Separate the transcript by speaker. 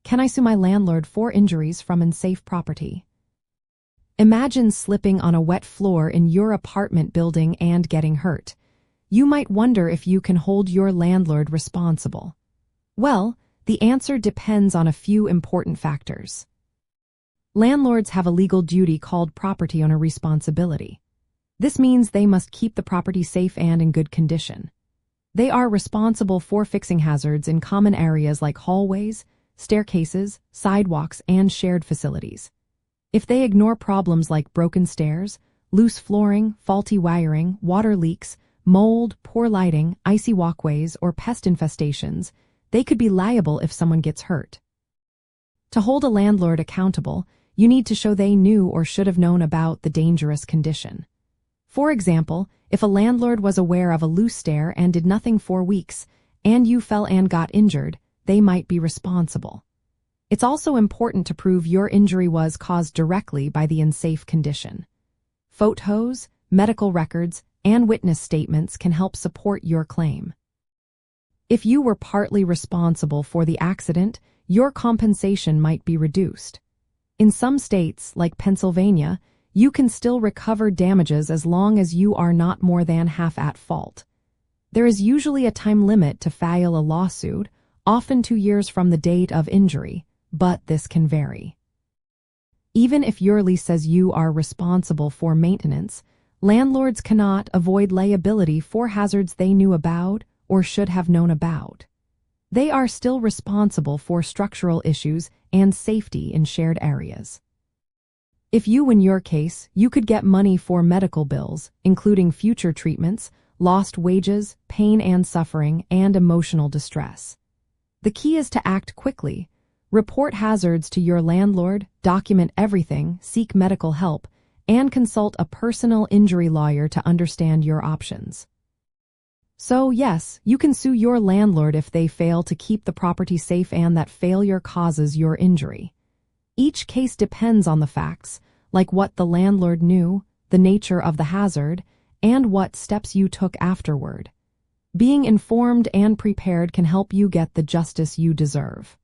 Speaker 1: Can I sue my landlord for injuries from unsafe property? Imagine slipping on a wet floor in your apartment building and getting hurt. You might wonder if you can hold your landlord responsible. Well, the answer depends on a few important factors. Landlords have a legal duty called property owner responsibility. This means they must keep the property safe and in good condition. They are responsible for fixing hazards in common areas like hallways, staircases, sidewalks, and shared facilities. If they ignore problems like broken stairs, loose flooring, faulty wiring, water leaks, mold, poor lighting, icy walkways, or pest infestations, they could be liable if someone gets hurt. To hold a landlord accountable, you need to show they knew or should have known about the dangerous condition. For example, if a landlord was aware of a loose stair and did nothing for weeks, and you fell and got injured, they might be responsible. It's also important to prove your injury was caused directly by the unsafe condition. Photos, medical records, and witness statements can help support your claim. If you were partly responsible for the accident, your compensation might be reduced. In some states, like Pennsylvania, you can still recover damages as long as you are not more than half at fault. There is usually a time limit to file a lawsuit, often 2 years from the date of injury, but this can vary. Even if your lease says you are responsible for maintenance, landlords cannot avoid liability for hazards they knew about or should have known about. They are still responsible for structural issues and safety in shared areas. If you win your case, you could get money for medical bills, including future treatments, lost wages, pain and suffering, and emotional distress. The key is to act quickly. Report hazards to your landlord, document everything, seek medical help, and consult a personal injury lawyer to understand your options. So yes, you can sue your landlord if they fail to keep the property safe and that failure causes your injury. Each case depends on the facts, like what the landlord knew, the nature of the hazard, and what steps you took afterward. Being informed and prepared can help you get the justice you deserve.